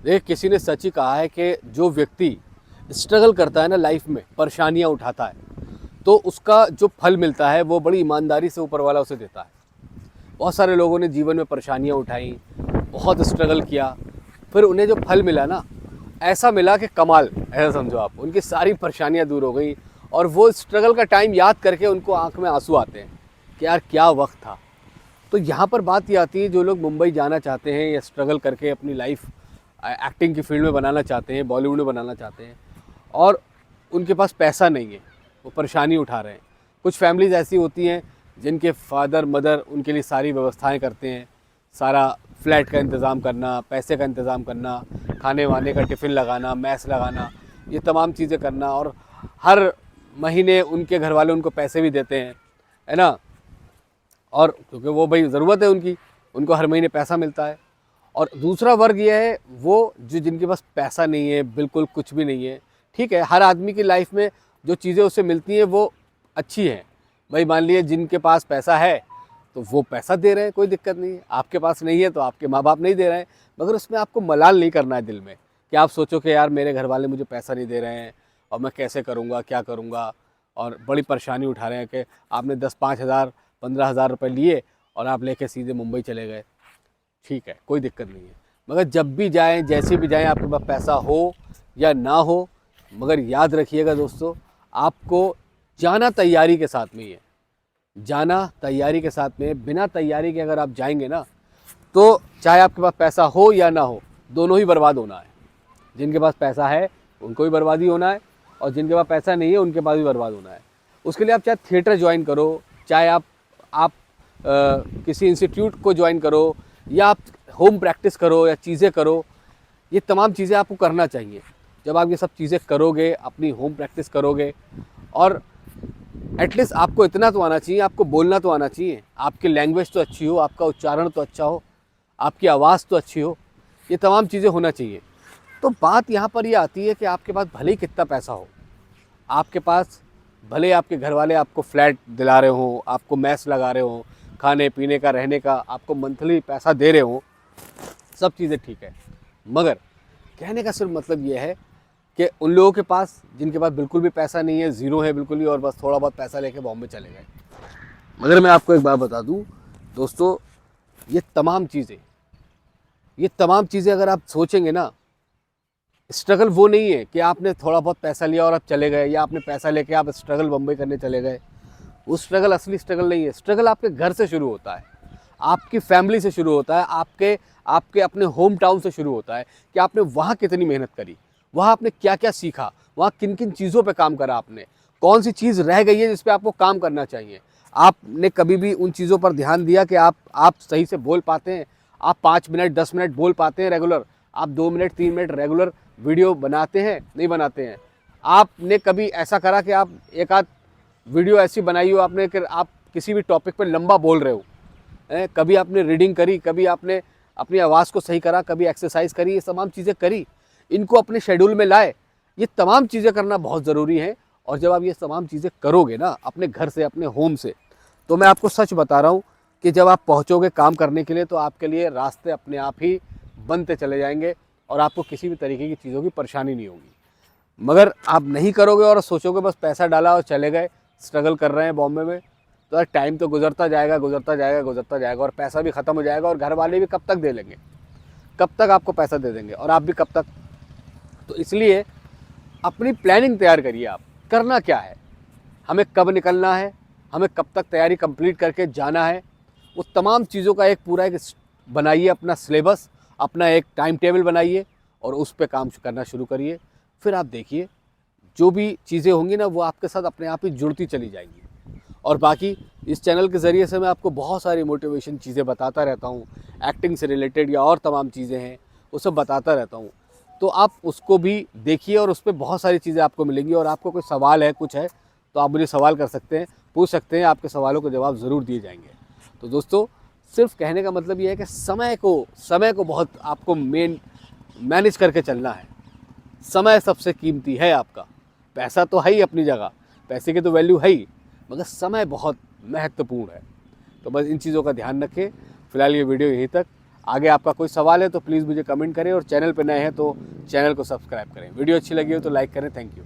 देखिए, किसी ने सच ही कहा है कि जो व्यक्ति स्ट्रगल करता है ना लाइफ में, परेशानियां उठाता है, तो उसका जो फल मिलता है वो बड़ी ईमानदारी से ऊपर वाला उसे देता है। बहुत सारे लोगों ने जीवन में परेशानियां उठाई, बहुत स्ट्रगल किया, फिर उन्हें जो फल मिला ना, ऐसा मिला कि कमाल, ऐसा समझो आप, उनकी सारी परेशानियां दूर हो गई और वो स्ट्रगल का टाइम याद करके उनको आंख में आंसू आते हैं कि यार क्या वक्त था। तो यहाँ पर बात ये आती है, जो लोग मुंबई जाना चाहते हैं या स्ट्रगल करके अपनी लाइफ एक्टिंग की फील्ड में बनाना चाहते हैं, बॉलीवुड में बनाना चाहते हैं, और उनके पास पैसा नहीं है, वो परेशानी उठा रहे हैं। कुछ फैमिलीज़ ऐसी होती हैं जिनके फादर मदर उनके लिए सारी व्यवस्थाएं करते हैं, सारा फ्लैट का इंतज़ाम करना, पैसे का इंतज़ाम करना, खाने वाने का टिफ़िन लगाना, मैस लगाना, ये तमाम चीज़ें करना, और हर महीने उनके घर वाले उनको पैसे भी देते हैं, है ना। और क्योंकि वो भाई ज़रूरत है उनकी, उनको हर महीने पैसा मिलता है। और दूसरा वर्ग ये है, वो जो जिनके पास पैसा नहीं है, बिल्कुल कुछ भी नहीं है। ठीक है, हर आदमी की लाइफ में जो चीज़ें उससे मिलती हैं वो अच्छी हैं। भाई मान लीजिए जिनके पास पैसा है तो वो पैसा दे रहे हैं, कोई दिक्कत नहीं है। आपके पास नहीं है तो आपके माँ बाप नहीं दे रहे हैं, मगर उसमें आपको मलाल नहीं करना है दिल में कि आप सोचो कि यार मेरे घर वाले मुझे पैसा नहीं दे रहे हैं और मैं कैसे करूँगा, क्या करूँगा, और बड़ी परेशानी उठा रहे हैं कि आपने 10-5 हज़ार 15 हज़ार रुपये लिए और आप लेके सीधे मुंबई चले गए। ठीक है, कोई दिक्कत नहीं है, मगर जब भी जाएं, जैसे भी जाएं, आपके पास पैसा हो या ना हो, मगर याद रखिएगा दोस्तों, आपको जाना तैयारी के साथ में ही है। जाना तैयारी के साथ में, बिना तैयारी के अगर आप जाएंगे ना, तो चाहे आपके पास पैसा हो या ना हो, दोनों ही बर्बाद होना है। जिनके पास पैसा है उनको भी बर्बादी होना है, और जिनके पास पैसा नहीं है उनके पास भी बर्बाद होना है। उसके लिए आप चाहे थिएटर ज्वाइन करो, चाहे आप किसी इंस्टीट्यूट को ज्वाइन करो, या आप होम प्रैक्टिस करो, या चीज़ें करो, ये तमाम चीज़ें आपको करना चाहिए। जब आप ये सब चीज़ें करोगे, अपनी होम प्रैक्टिस करोगे, और एटलीस्ट आपको इतना तो आना चाहिए, आपको बोलना तो आना चाहिए, आपकी लैंग्वेज तो अच्छी हो, आपका उच्चारण तो अच्छा हो, आपकी आवाज़ तो अच्छी हो, ये तमाम चीज़ें होना चाहिए। तो बात यहाँ पर ये आती है कि आपके पास भले ही कितना पैसा हो, आपके पास भले आपके घर वाले आपको फ्लैट दिला रहे हों, आपको मैस लगा रहे हों, खाने पीने का, रहने का आपको मंथली पैसा दे रहे हों, सब चीज़ें ठीक है, मगर कहने का सिर्फ मतलब ये है कि उन लोगों के पास जिनके पास बिल्कुल भी पैसा नहीं है, ज़ीरो है बिल्कुल ही, और बस थोड़ा बहुत पैसा लेके बॉम्बे चले गए। मगर मैं आपको एक बात बता दूं दोस्तों, ये तमाम चीज़ें अगर आप सोचेंगे ना, स्ट्रगल वो नहीं है कि आपने थोड़ा बहुत पैसा लिया और आप चले गए, या आपने पैसा लेके आप स्ट्रगल बम्बई करने चले गए। वो स्ट्रगल असली स्ट्रगल नहीं है। स्ट्रगल आपके घर से शुरू होता है, आपकी फैमिली से शुरू होता है, आपके आपके अपने होम टाउन से शुरू होता है कि आपने वहाँ कितनी मेहनत करी, वहाँ आपने क्या क्या सीखा, वहाँ किन किन चीज़ों पे काम करा, आपने कौन सी चीज़ रह गई है जिस पे आपको काम करना चाहिए। आपने कभी भी उन चीज़ों पर ध्यान दिया कि आप सही से बोल पाते हैं, आप 5 मिनट 10 मिनट बोल पाते हैं रेगुलर, आप 2 मिनट 3 मिनट रेगुलर वीडियो बनाते हैं, नहीं बनाते हैं। आपने कभी ऐसा करा कि आप एक आध वीडियो ऐसी बनाई हो आपने कि आप किसी भी टॉपिक पर लंबा बोल रहे हो, कभी आपने रीडिंग करी, कभी आपने अपनी आवाज़ को सही करा, कभी एक्सरसाइज करी, ये तमाम चीज़ें करी, इनको अपने शेड्यूल में लाए। ये तमाम चीज़ें करना बहुत ज़रूरी है। और जब आप ये तमाम चीज़ें करोगे ना अपने घर से, अपने होम से, तो मैं आपको सच बता रहा हूँ कि जब आप पहुँचोगे काम करने के लिए, तो आपके लिए रास्ते अपने आप ही बनते चले जाएंगे और आपको किसी भी तरीके की चीज़ों की परेशानी नहीं होगी। मगर आप नहीं करोगे और सोचोगे बस पैसा डाला और चले गए, स्ट्रगल कर रहे हैं बॉम्बे में, तो टाइम तो गुजरता जाएगा, गुजरता जाएगा, गुजरता जाएगा, और पैसा भी ख़त्म हो जाएगा, और घर वाले भी कब तक दे लेंगे, कब तक आपको पैसा दे देंगे, और आप भी कब तक। तो इसलिए अपनी प्लानिंग तैयार करिए, आप करना क्या है, हमें कब निकलना है, हमें कब तक तैयारी कंप्लीट करके जाना है, वो तमाम चीज़ों का एक पूरा एक बनाइए, अपना सिलेबस, अपना एक टाइम टेबल बनाइए, और उस पर काम करना शुरू करिए। फिर आप देखिए जो भी चीज़ें होंगी ना, वो आपके साथ अपने आप ही जुड़ती चली जाएंगी। और बाकी इस चैनल के ज़रिए से मैं आपको बहुत सारी मोटिवेशन चीज़ें बताता रहता हूँ, एक्टिंग से रिलेटेड या और तमाम चीज़ें हैं वो सब बताता रहता हूँ। तो आप उसको भी देखिए, और उस पर बहुत सारी चीज़ें आपको मिलेंगी। और आपको कोई सवाल है, कुछ है, तो आप मुझे सवाल कर सकते हैं, पूछ सकते हैं, आपके सवालों के जवाब ज़रूर दिए जाएंगे। तो दोस्तों, सिर्फ कहने का मतलब ये है कि समय को बहुत आपको मैनेज करके चलना है। समय सबसे कीमती है आपका। पैसा तो है ही अपनी जगह, पैसे की तो वैल्यू है ही, मगर समय बहुत महत्वपूर्ण है। तो बस इन चीज़ों का ध्यान रखें। फ़िलहाल ये वीडियो यहीं तक। आगे आपका कोई सवाल है तो प्लीज़ मुझे कमेंट करें, और चैनल पर नए हैं तो चैनल को सब्सक्राइब करें। वीडियो अच्छी लगी हो तो लाइक करें। Thank you.